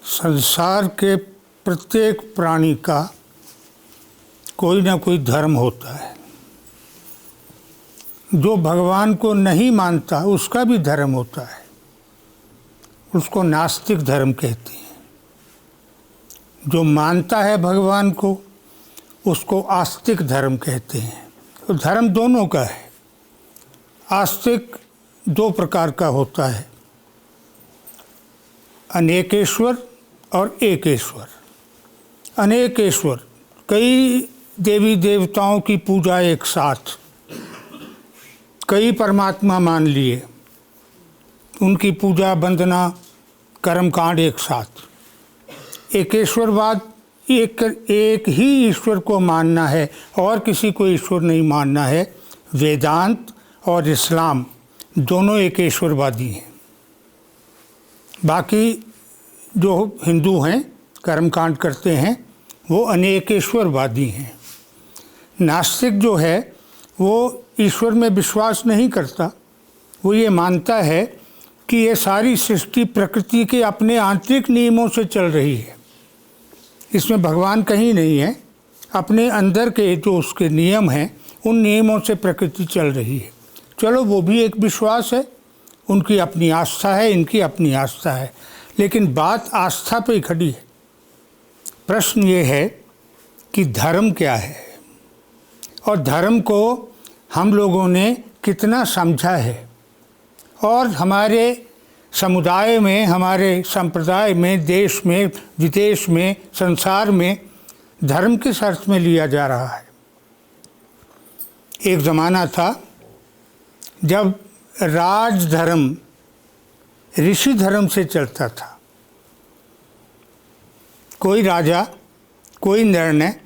संसार के प्रत्येक प्राणी का कोई ना कोई धर्म होता है। जो भगवान को नहीं मानता उसका भी धर्म होता है, उसको नास्तिक धर्म कहते हैं। जो मानता है भगवान को उसको आस्तिक धर्म कहते हैं। तो धर्म दोनों का है। आस्तिक दो प्रकार का होता है, अनेकेश्वर और एकेश्वर। अनेकेश्वर कई देवी देवताओं की पूजा एक साथ, कई परमात्मा मान लिए, उनकी पूजा वंदना कर्मकांड एक साथ। एकेश्वरवाद एक ही ईश्वर को मानना है और किसी को ईश्वर नहीं मानना है। वेदांत और इस्लाम दोनों एकेश्वरवादी हैं। बाकी जो हिंदू हैं कर्मकांड करते हैं वो अनेकेश्वरवादी हैं। नास्तिक जो है वो ईश्वर में विश्वास नहीं करता, वो ये मानता है कि ये सारी सृष्टि प्रकृति के अपने आंतरिक नियमों से चल रही है, इसमें भगवान कहीं नहीं है। अपने अंदर के जो उसके नियम हैं उन नियमों से प्रकृति चल रही है। चलो वो भी एक विश्वास है, उनकी अपनी आस्था है, इनकी अपनी आस्था है, लेकिन बात आस्था पे ही खड़ी है। प्रश्न ये है कि धर्म क्या है और धर्म को हम लोगों ने कितना समझा है, और हमारे समुदाय में, हमारे संप्रदाय में, देश में, विदेश में, संसार में धर्म किस अर्थ में लिया जा रहा है। एक ज़माना था जब राजधर्म ऋषि धर्म से चलता था। कोई राजा कोई निर्णय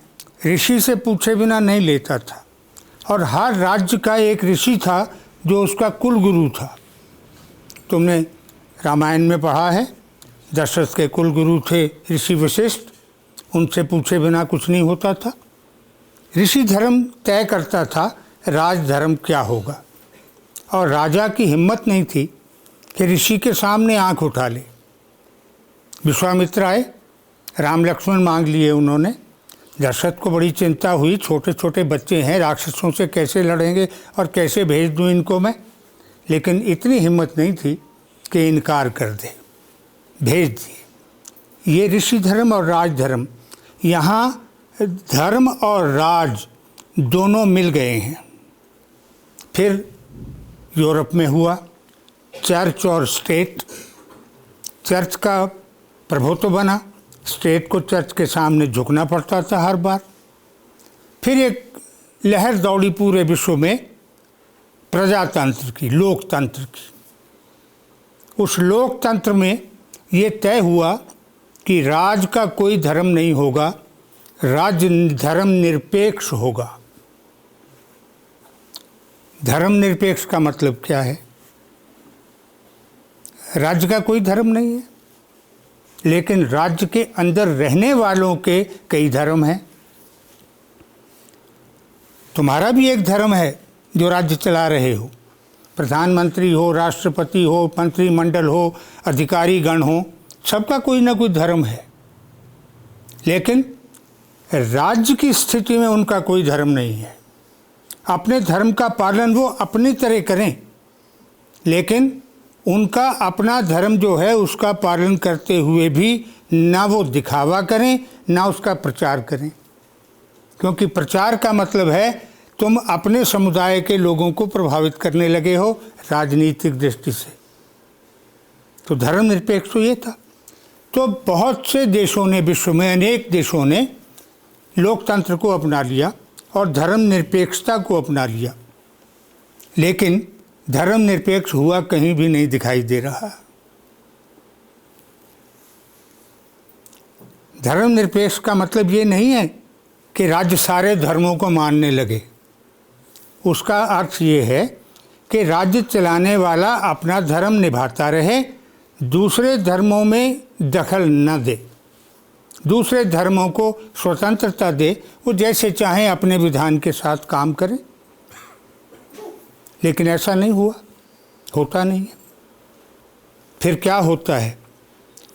ऋषि से पूछे बिना नहीं लेता था, और हर राज्य का एक ऋषि था जो उसका कुल गुरु था। तुमने रामायण में पढ़ा है, दशरथ के कुल गुरु थे ऋषि वशिष्ठ, उनसे पूछे बिना कुछ नहीं होता था। ऋषि धर्म तय करता था राजधर्म क्या होगा, और राजा की हिम्मत नहीं थी कि ऋषि के सामने आंख उठा ले। विश्वामित्र आए, राम लक्ष्मण मांग लिए उन्होंने। दशरथ को बड़ी चिंता हुई, छोटे छोटे बच्चे हैं, राक्षसों से कैसे लड़ेंगे और कैसे भेज दूं इनको मैं। लेकिन इतनी हिम्मत नहीं थी कि इनकार कर दे, भेज दिए। ये ऋषि धर्म और राजधर्म, यहाँ धर्म और राज दोनों मिल गए हैं। फिर यूरोप में हुआ चर्च और स्टेट। चर्च का प्रभुत्व बना, स्टेट को चर्च के सामने झुकना पड़ता था हर बार। फिर एक लहर दौड़ी पूरे विश्व में प्रजातंत्र की, लोकतंत्र की। उस लोकतंत्र में ये तय हुआ कि राज का कोई धर्म नहीं होगा, राज्य धर्म निरपेक्ष होगा। धर्म निरपेक्ष का मतलब क्या है? राज्य का कोई धर्म नहीं है, लेकिन राज्य के अंदर रहने वालों के कई धर्म हैं। तुम्हारा भी एक धर्म है जो राज्य चला रहे हो, प्रधानमंत्री हो, राष्ट्रपति हो, मंत्रिमंडल हो, अधिकारी गण हो, सबका कोई ना कोई धर्म है। लेकिन राज्य की स्थिति में उनका कोई धर्म नहीं है। अपने धर्म का पालन वो अपनी तरह करें, लेकिन उनका अपना धर्म जो है उसका पालन करते हुए भी ना वो दिखावा करें ना उसका प्रचार करें। क्योंकि प्रचार का मतलब है तुम अपने समुदाय के लोगों को प्रभावित करने लगे हो राजनीतिक दृष्टि से। तो धर्मनिरपेक्ष तो ये था। तो बहुत से देशों ने, विश्व में अनेक देशों ने लोकतंत्र को अपना लिया और धर्मनिरपेक्षता को अपना लिया, लेकिन धर्मनिरपेक्ष हुआ कहीं भी नहीं दिखाई दे रहा। धर्मनिरपेक्ष का मतलब ये नहीं है कि राज्य सारे धर्मों को मानने लगे। उसका अर्थ ये है कि राज्य चलाने वाला अपना धर्म निभाता रहे, दूसरे धर्मों में दखल न दे, दूसरे धर्मों को स्वतंत्रता दे, वो जैसे चाहें अपने विधान के साथ काम करें। लेकिन ऐसा नहीं हुआ, होता नहीं है। फिर क्या होता है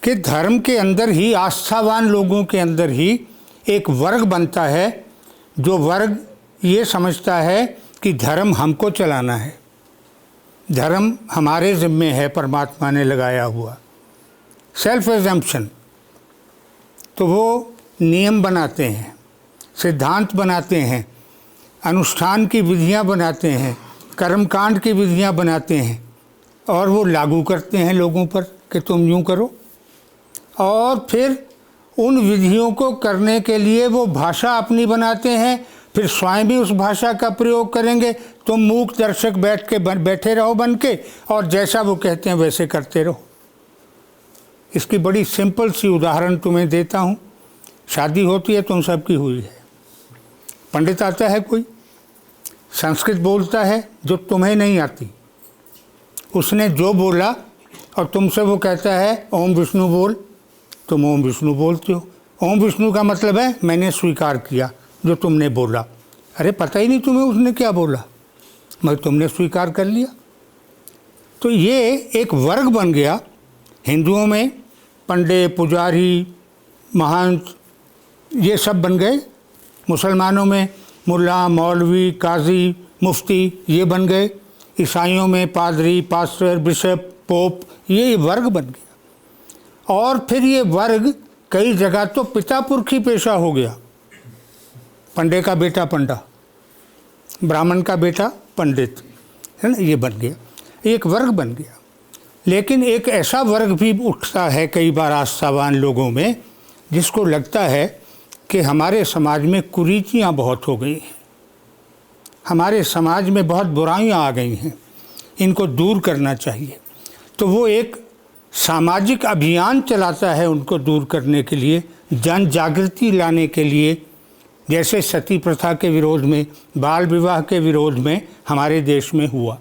कि धर्म के अंदर ही, आस्थावान लोगों के अंदर ही एक वर्ग बनता है जो वर्ग ये समझता है कि धर्म हमको चलाना है, धर्म हमारे ज़िम्मे है, परमात्मा ने लगाया हुआ। Self assumption. तो वो नियम बनाते हैं, सिद्धांत बनाते हैं, अनुष्ठान की विधियां बनाते हैं, कर्मकांड की विधियां बनाते हैं और वो लागू करते हैं लोगों पर कि तुम यूँ करो। और फिर उन विधियों को करने के लिए वो भाषा अपनी बनाते हैं, फिर स्वयं भी उस भाषा का प्रयोग करेंगे। तुम मूक दर्शक बैठे रहो बन के और जैसा वो कहते हैं वैसे करते रहो। इसकी बड़ी सिंपल सी उदाहरण तुम्हें देता हूँ। शादी होती है, तुम सबकी हुई है, पंडित आता है, कोई संस्कृत बोलता है जो तुम्हें नहीं आती, उसने जो बोला और तुमसे वो कहता है ओम विष्णु बोल, तुम ओम विष्णु बोलते हो। ओम विष्णु का मतलब है मैंने स्वीकार किया जो तुमने बोला। अरे पता ही नहीं तुम्हें उसने क्या बोला, मगर तुमने स्वीकार कर लिया। तो ये एक वर्ग बन गया। हिंदुओं में पंडित, पुजारी, महंत ये सब बन गए, मुसलमानों में मुल्ला, मौलवी, काजी, मुफ्ती ये बन गए, ईसाइयों में पादरी, पास्टर, बिशप, पोप, ये वर्ग बन गया। और फिर ये वर्ग कई जगह तो पिता पुरखी पेशा हो गया। पंडे का बेटा पंडा, ब्राह्मण का बेटा पंडित, है ना, ये बन गया, एक वर्ग बन गया। लेकिन एक ऐसा वर्ग भी उठता है कई बार आस्थावान लोगों में, जिसको लगता है कि हमारे समाज में कुरीतियाँ बहुत हो गई हैं, हमारे समाज में बहुत बुराइयाँ आ गई हैं, इनको दूर करना चाहिए। तो वो एक सामाजिक अभियान चलाता है उनको दूर करने के लिए, जन जागृति लाने के लिए। जैसे सती प्रथा के विरोध में, बाल विवाह के विरोध में हमारे देश में हुआ।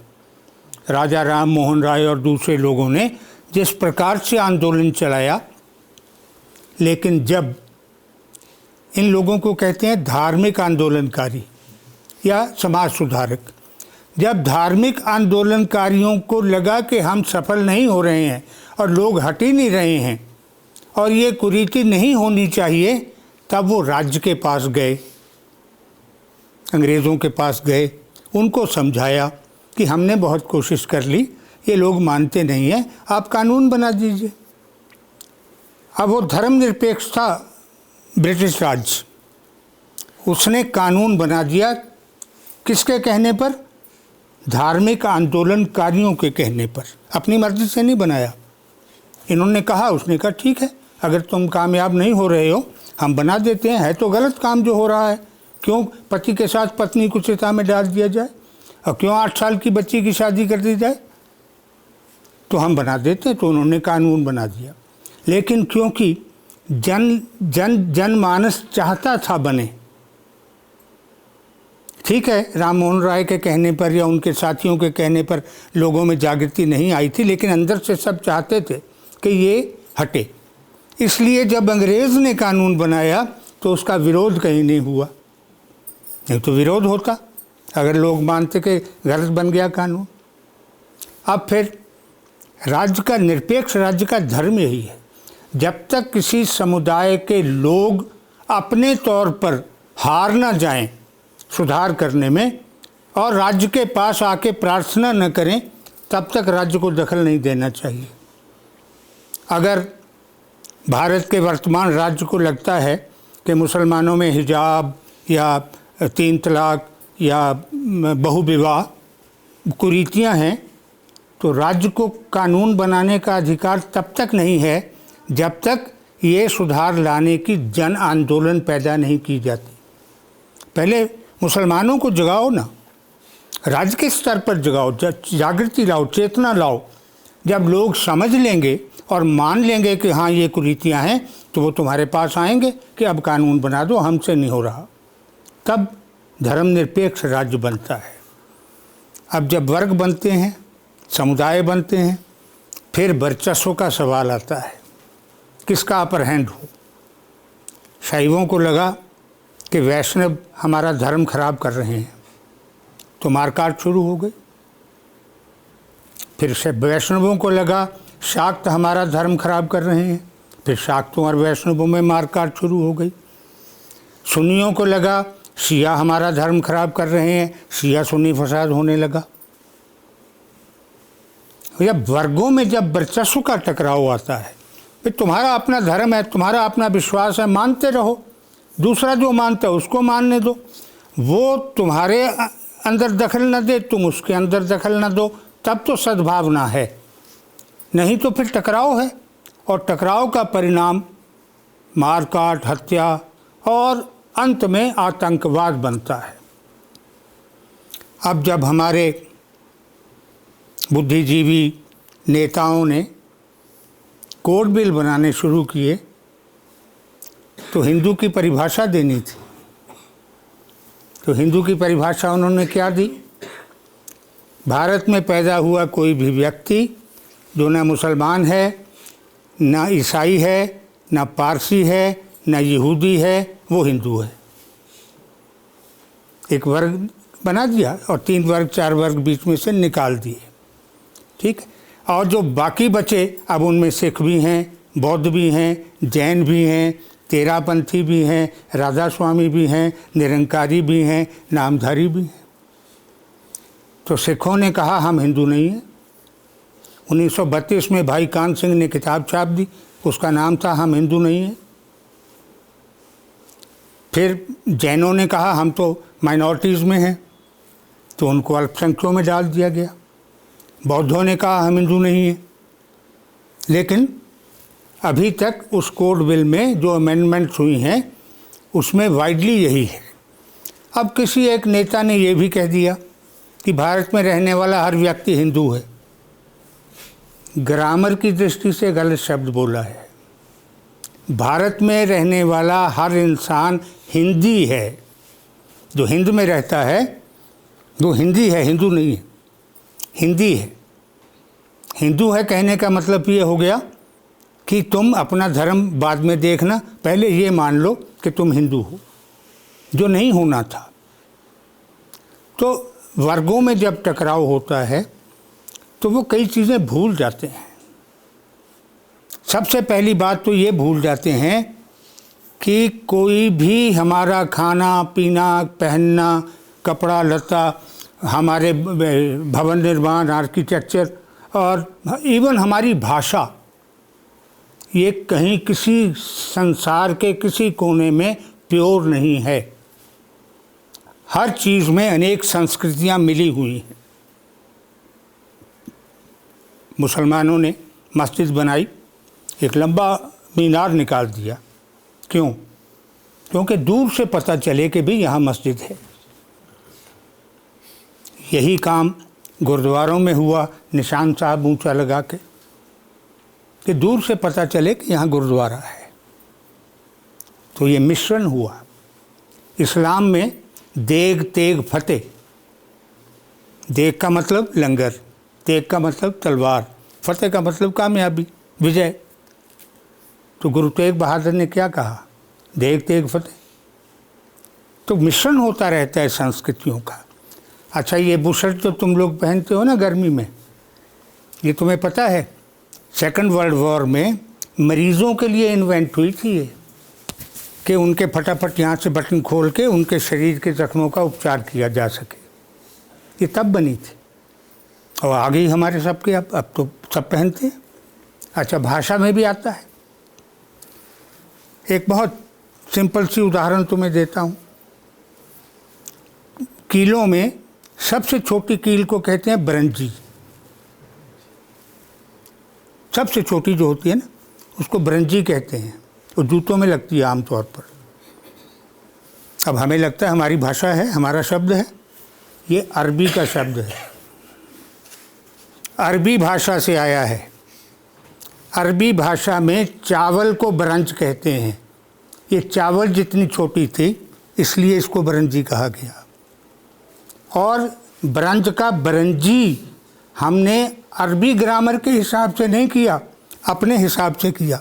राजा राम मोहन राय और दूसरे लोगों ने जिस प्रकार से आंदोलन चलाया, लेकिन जब इन लोगों को कहते हैं धार्मिक आंदोलनकारी या समाज सुधारक, जब धार्मिक आंदोलनकारियों को लगा कि हम सफल नहीं हो रहे हैं और लोग हट ही नहीं रहे हैं और ये कुरीति नहीं होनी चाहिए, तब वो राज्य के पास गए, अंग्रेज़ों के पास गए, उनको समझाया कि हमने बहुत कोशिश कर ली, ये लोग मानते नहीं हैं, आप कानून बना दीजिए। अब वो धर्मनिरपेक्ष था ब्रिटिश राज, उसने कानून बना दिया। किसके कहने पर? धार्मिक आंदोलनकारियों के कहने पर, अपनी मर्जी से नहीं बनाया। इन्होंने कहा, उसने कहा ठीक है, अगर तुम कामयाब नहीं हो रहे हो हम बना देते हैं, है तो गलत काम जो हो रहा है, क्यों पति के साथ पत्नी को चिता में डाल दिया जाए और क्यों 8 साल की बच्ची की शादी कर दी जाए, तो हम बना देते हैं। तो उन्होंने कानून बना दिया। लेकिन क्योंकि जनमानस चाहता था बने, ठीक है, राम मोहन राय के कहने पर या उनके साथियों के कहने पर लोगों में जागृति नहीं आई थी, लेकिन अंदर से सब चाहते थे कि ये हटे। इसलिए जब अंग्रेज़ ने कानून बनाया तो उसका विरोध कहीं नहीं हुआ, नहीं तो विरोध होता अगर लोग मानते कि गलत बन गया कानून। अब फिर राज्य का, निरपेक्ष राज्य का धर्म यही है, जब तक किसी समुदाय के लोग अपने तौर पर हार ना जाएं सुधार करने में और राज्य के पास आके प्रार्थना न करें, तब तक राज्य को दखल नहीं देना चाहिए। अगर भारत के वर्तमान राज्य को लगता है कि मुसलमानों में हिजाब या 3 तलाक या बहुविवाह कुरीतियाँ हैं, तो राज्य को कानून बनाने का अधिकार तब तक नहीं है जब तक ये सुधार लाने की जन आंदोलन पैदा नहीं की जाती। पहले मुसलमानों को जगाओ ना, राज्य के स्तर पर जगाओ, जागृति लाओ, चेतना लाओ। जब लोग समझ लेंगे और मान लेंगे कि हाँ ये कुरीतियाँ हैं, तो वो तुम्हारे पास आएंगे कि अब कानून बना दो, हमसे नहीं हो रहा। तब धर्मनिरपेक्ष राज्य बनता है। अब जब वर्ग बनते हैं, समुदाय बनते हैं, फिर वर्चस्व का सवाल आता है, किसका अपर हैंड हो। शैवों को लगा कि वैष्णव हमारा धर्म खराब कर रहे हैं, तो मारकाट शुरू हो गई। फिर से वैष्णवों को लगा शाक्त हमारा धर्म खराब कर रहे हैं, फिर शाक्तों और वैष्णवों में मारकाट शुरू हो गई। सुन्नियों को लगा शिया हमारा धर्म खराब कर रहे हैं, शिया सुन्नी फसाद होने लगा। जब वर्गों में जब वर्चस्व का टकराव आता है, फिर तुम्हारा अपना धर्म है, तुम्हारा अपना विश्वास है, मानते रहो, दूसरा जो मानता है उसको मानने दो, वो तुम्हारे अंदर दखल न दे, तुम उसके अंदर दखल न दो, तब तो सद्भावना है। नहीं तो फिर टकराव है, और टकराव का परिणाम मारकाट, हत्या और अंत में आतंकवाद बनता है। अब जब हमारे बुद्धिजीवी नेताओं ने कोड बिल बनाने शुरू किए तो हिंदू की परिभाषा देनी थी। तो हिंदू की परिभाषा उन्होंने क्या दी? भारत में पैदा हुआ कोई भी व्यक्ति जो न मुसलमान है, न ईसाई है, न पारसी है, न यहूदी है, वो हिंदू है। एक वर्ग बना दिया और 3 वर्ग 4 वर्ग बीच में से निकाल दिए, ठीक है। और जो बाकी बचे, अब उनमें सिख भी हैं, बौद्ध भी हैं, जैन भी हैं, तेरापंथी भी हैं, राधा स्वामी भी हैं, निरंकारी भी हैं, नामधारी भी हैं। तो सिखों ने कहा हम हिंदू नहीं हैं। 1932 में भाई कान सिंह ने किताब छाप दी, उसका नाम था हम हिंदू नहीं हैं। फिर जैनों ने कहा हम तो माइनॉरिटीज़ में हैं, तो उनको अल्पसंख्यकों में डाल दिया गया। बौद्धों ने कहा हम हिंदू नहीं हैं। लेकिन अभी तक उस कोड बिल में जो अमेंडमेंट्स हुई हैं उसमें वाइडली यही है। अब किसी एक नेता ने ये भी कह दिया कि भारत में रहने वाला हर व्यक्ति हिंदू है। ग्रामर की दृष्टि से गलत शब्द बोला है। भारत में रहने वाला हर इंसान हिंदी है। जो हिंद में रहता है वो हिंदी है, हिंदू नहीं है, हिंदी है। हिंदू है कहने का मतलब ये हो गया कि तुम अपना धर्म बाद में देखना, पहले ये मान लो कि तुम हिंदू हो, जो नहीं होना था। तो वर्गों में जब टकराव होता है तो वो कई चीज़ें भूल जाते हैं। सबसे पहली बात तो ये भूल जाते हैं कि कोई भी हमारा खाना पीना, पहनना, कपड़ा लत्ता, हमारे भवन निर्माण, आर्किटेक्चर और इवन हमारी भाषा, ये कहीं किसी संसार के किसी कोने में प्योर नहीं है। हर चीज़ में अनेक संस्कृतियाँ मिली हुई हैं। मुसलमानों ने मस्जिद बनाई, एक लंबा मीनार निकाल दिया। क्यों? क्योंकि दूर से पता चले कि भी यहाँ मस्जिद है। यही काम गुरुद्वारों में हुआ, निशान साहब ऊंचा लगा के, कि दूर से पता चले कि यहाँ गुरुद्वारा है। तो ये मिश्रण हुआ। इस्लाम में देग तेग फतेह, देग का मतलब लंगर, तेग का मतलब तलवार, फतेह का मतलब कामयाबी, विजय। तो गुरु तेग बहादुर ने क्या कहा? देग तेग फतेह। तो मिश्रण होता रहता है संस्कृतियों का। अच्छा, ये बुशर्ट जो तुम लोग पहनते हो ना गर्मी में, ये तुम्हें पता है सेकंड वर्ल्ड वॉर में मरीज़ों के लिए इन्वेंट हुई थी ये, कि उनके फटाफट यहाँ से बटन खोल के उनके शरीर के जख्मों का उपचार किया जा सके। ये तब बनी थी और आ गई हमारे सबके। अब तो सब पहनते हैं। अच्छा, भाषा में भी आता है। एक बहुत सिंपल सी उदाहरण तुम्हें देता हूँ। कीलों में सबसे छोटी कील को कहते हैं बरंजी। सबसे छोटी जो होती है ना, उसको बरंजी कहते हैं। वो जूतों में लगती है आमतौर पर। अब हमें लगता है हमारी भाषा है, हमारा शब्द है। ये अरबी का शब्द है, अरबी भाषा से आया है। अरबी भाषा में चावल को बरंज कहते हैं। ये चावल जितनी छोटी थी इसलिए इसको बरंजी कहा गया। और बरंज का बरंजी हमने अरबी ग्रामर के हिसाब से नहीं किया, अपने हिसाब से किया।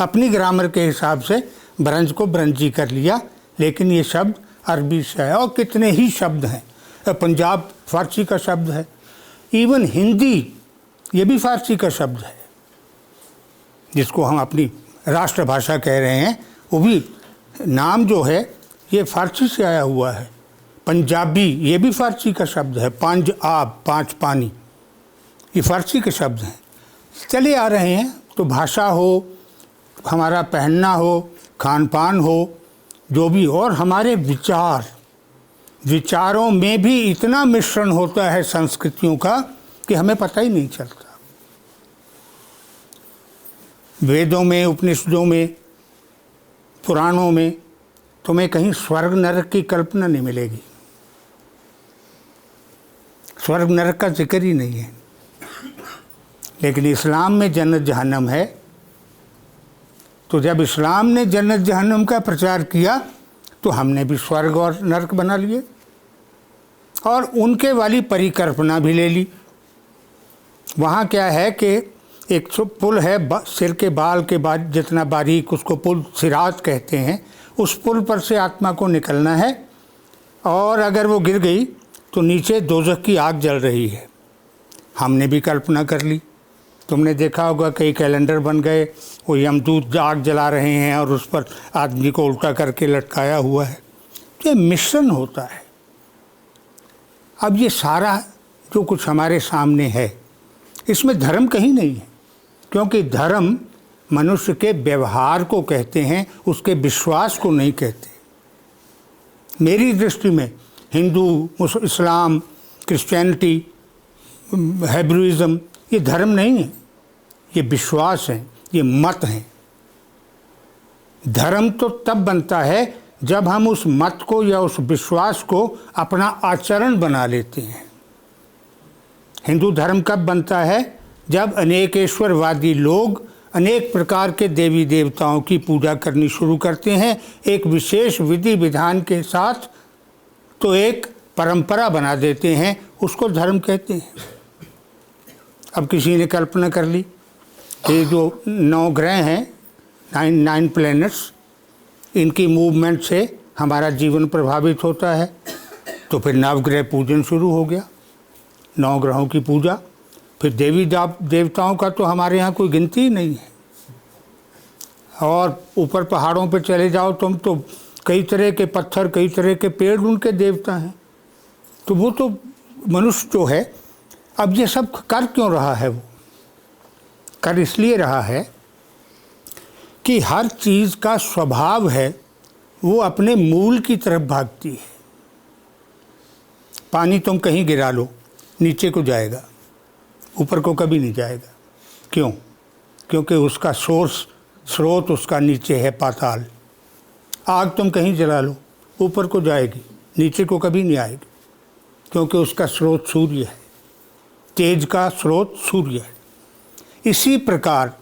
अपनी ग्रामर के हिसाब से बरंज को बरंजी कर लिया। लेकिन ये शब्द अरबी से है। और कितने ही शब्द हैं। पंजाब फारसी का शब्द है। इवन हिंदी, ये भी फारसी का शब्द है। जिसको हम अपनी राष्ट्रभाषा कह रहे हैं, वो भी नाम जो है ये फ़ारसी से आया हुआ है। पंजाबी ये भी फ़ारसी का शब्द है। पांच आब, पांच पानी, ये फ़ारसी के शब्द हैं। चले आ रहे हैं। तो भाषा हो, हमारा पहनना हो, खान पान हो, जो भी, और हमारे विचारों में भी इतना मिश्रण होता है संस्कृतियों का कि हमें पता ही नहीं चलता। वेदों में, उपनिषदों में, पुराणों में तुम्हें कहीं स्वर्ग नरक की कल्पना नहीं मिलेगी। स्वर्ग नरक का जिक्र ही नहीं है। लेकिन इस्लाम में जन्नत जहन्नम है। तो जब इस्लाम ने जन्नत जहन्नम का प्रचार किया तो हमने भी स्वर्ग और नरक बना लिए और उनके वाली परिकल्पना भी ले ली। वहाँ क्या है कि एक पुल है, सिर के बाल के बाद जितना बारीक, उसको पुल सिरात कहते हैं। उस पुल पर से आत्मा को निकलना है और अगर वो गिर गई तो नीचे दोज़ख की आग जल रही है। हमने भी कल्पना कर ली। तुमने देखा होगा कई कैलेंडर बन गए, वो यमदूत आग जला रहे हैं और उस पर आदमी को उल्टा करके लटकाया हुआ है। तो ये मिश्रण होता है। अब ये सारा जो कुछ हमारे सामने है, इसमें धर्म कहीं नहीं है, क्योंकि धर्म मनुष्य के व्यवहार को कहते हैं, उसके विश्वास को नहीं कहते। मेरी दृष्टि में हिंदू, इस्लाम, क्रिश्चियनिटी, हिब्रुइज़म ये धर्म नहीं है, ये विश्वास है, ये मत हैं। धर्म तो तब बनता है जब हम उस मत को या उस विश्वास को अपना आचरण बना लेते हैं। हिंदू धर्म कब बनता है? जब अनेकेश्वरवादी लोग अनेक प्रकार के देवी देवताओं की पूजा करनी शुरू करते हैं, एक विशेष विधि विधान के साथ, तो एक परंपरा बना देते हैं, उसको धर्म कहते हैं। अब किसी ने कल्पना कर ली कि जो 9 ग्रह हैं, 9 प्लैनेट्स, इनकी मूवमेंट से हमारा जीवन प्रभावित होता है, तो फिर नवग्रह पूजन शुरू हो गया, 9 ग्रहों की पूजा। फिर देवी देवताओं का तो हमारे यहाँ कोई गिनती ही नहीं है। और ऊपर पहाड़ों पे चले जाओ तुम, तो कई तरह के पत्थर, कई तरह के पेड़ उनके देवता हैं। तो वो तो मनुष्य जो है, अब ये सब कर क्यों रहा है? वो कर इसलिए रहा है कि हर चीज़ का स्वभाव है वो अपने मूल की तरफ भागती है। पानी तुम कहीं गिरा लो, नीचे को जाएगा, ऊपर को कभी नहीं जाएगा। क्यों? क्योंकि उसका स्रोत उसका नीचे है, पाताल। आग तुम कहीं जला लो, ऊपर को जाएगी, नीचे को कभी नहीं आएगी, क्योंकि उसका स्रोत सूर्य है। तेज का स्रोत सूर्य है। इसी प्रकार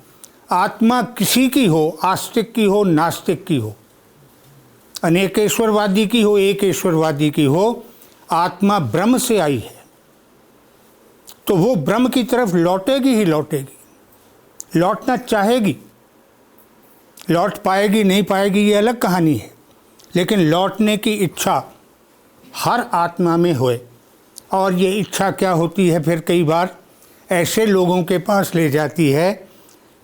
आत्मा किसी की हो, आस्तिक की हो, नास्तिक की हो, अनेकेश्वरवादी की हो, एकेश्वरवादी की हो, आत्मा ब्रह्म से आई है, तो वो ब्रह्म की तरफ लौटेगी ही लौटेगी। लौटना चाहेगी, लौट पाएगी नहीं पाएगी ये अलग कहानी है, लेकिन लौटने की इच्छा हर आत्मा में होए। और ये इच्छा क्या होती है? फिर कई बार ऐसे लोगों के पास ले जाती है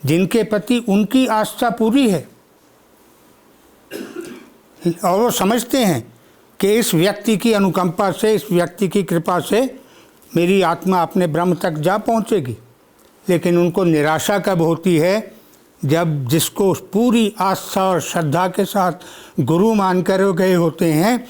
जिनके प्रति उनकी आस्था पूरी है, और वो समझते हैं कि इस व्यक्ति की अनुकंपा से, इस व्यक्ति की कृपा से मेरी आत्मा अपने ब्रह्म तक जा पहुंचेगी। लेकिन उनको निराशा कब होती है? जब जिसको पूरी आस्था और श्रद्धा के साथ गुरु मानकर गए होते हैं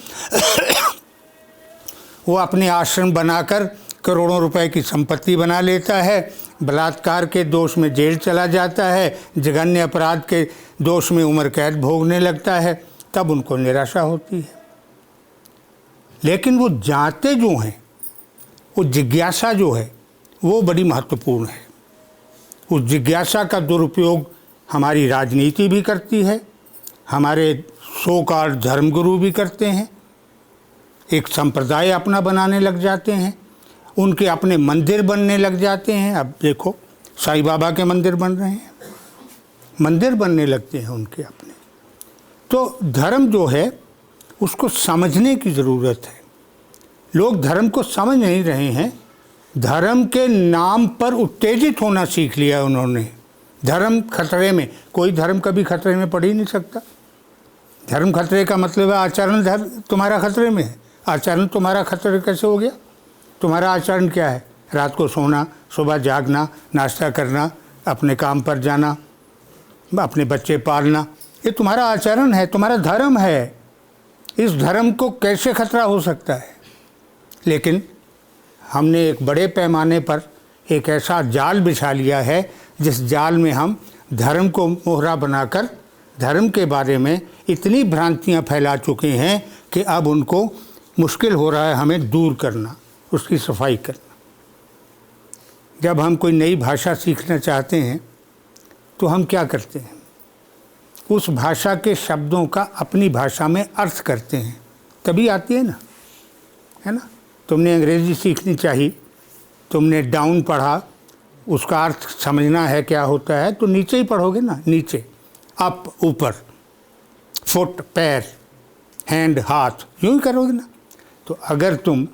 वो अपने आश्रम बनाकर करोड़ों रुपए की संपत्ति बना लेता है, बलात्कार के दोष में जेल चला जाता है, जघन्य अपराध के दोष में उम्र कैद भोगने लगता है, तब उनको निराशा होती है। लेकिन वो जाते जो हैं, वो जिज्ञासा जो है वो बड़ी महत्वपूर्ण है। उस जिज्ञासा का दुरुपयोग हमारी राजनीति भी करती है, हमारे सो कॉल्ड धर्मगुरु भी करते हैं। एक संप्रदाय अपना बनाने लग जाते हैं, उनके अपने मंदिर बनने लग जाते हैं। अब देखो साईं बाबा के मंदिर बन रहे हैं, मंदिर बनने लगते हैं उनके अपने। तो धर्म जो है उसको समझने की ज़रूरत है। लोग धर्म को समझ नहीं रहे हैं। धर्म के नाम पर उत्तेजित होना सीख लिया उन्होंने। धर्म खतरे में, कोई धर्म कभी खतरे में पड़ ही नहीं सकता। धर्म खतरे का मतलब है आचरण धर्म तुम्हारा खतरे में है। आचरण तुम्हारा खतरे कैसे हो गया? तुम्हारा आचरण क्या है? रात को सोना, सुबह जागना, नाश्ता करना, अपने काम पर जाना, अपने बच्चे पालना, ये तुम्हारा आचरण है, तुम्हारा धर्म है। इस धर्म को कैसे खतरा हो सकता है? लेकिन हमने एक बड़े पैमाने पर एक ऐसा जाल बिछा लिया है जिस जाल में हम धर्म को मोहरा बनाकर धर्म के बारे में इतनी भ्रांतियां फैला चुके हैं कि अब उनको मुश्किल हो रहा है हमें दूर करना, उसकी सफाई करना। जब हम कोई नई भाषा सीखना चाहते हैं तो हम क्या करते हैं? उस भाषा के शब्दों का अपनी भाषा में अर्थ करते हैं, तभी आती है ना, है ना। तुमने अंग्रेज़ी सीखनी चाहिए, तुमने डाउन पढ़ा, उसका अर्थ समझना है क्या होता है, तो नीचे ही पढ़ोगे ना, नीचे, अप ऊपर, फुट पैर, हैंड हाथ, यूँ ही करोगे ना। तो अगर तुम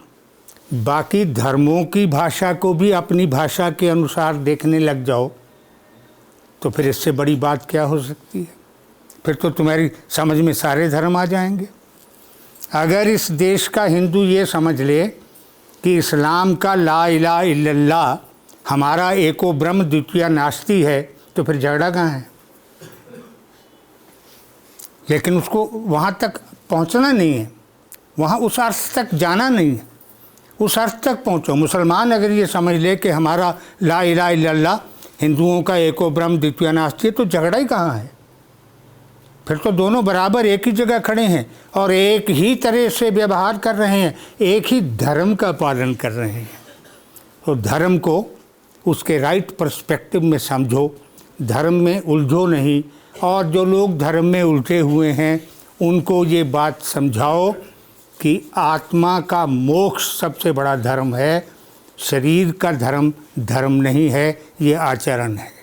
बाकी धर्मों की भाषा को भी अपनी भाषा के अनुसार देखने लग जाओ तो फिर इससे बड़ी बात क्या हो सकती है? फिर तो तुम्हारी समझ में सारे धर्म आ जाएंगे। अगर इस देश का हिंदू ये समझ ले कि इस्लाम का ला इलाहा इल्लल्लाह हमारा एको ब्रह्म द्वितीय नास्ति है, तो फिर झगड़ा कहाँ है? लेकिन उसको वहाँ तक पहुँचना नहीं है, वहाँ उस अर्थ तक जाना नहीं है। उस अर्थ तक पहुँचो। मुसलमान अगर ये समझ ले कि हमारा ला इलाहा इल्लल्लाह हिंदुओं का एको ब्रह्म द्वितीय नास्ति है, तो झगड़ा ही कहाँ है? फिर तो दोनों बराबर एक ही जगह खड़े हैं और एक ही तरह से व्यवहार कर रहे हैं, एक ही धर्म का पालन कर रहे हैं। तो धर्म को उसके राइट पर्सपेक्टिव में समझो, धर्म में उलझो नहीं। और जो लोग धर्म में उलझे हुए हैं उनको ये बात समझाओ कि आत्मा का मोक्ष सबसे बड़ा धर्म है, शरीर का धर्म धर्म नहीं है, ये आचरण है।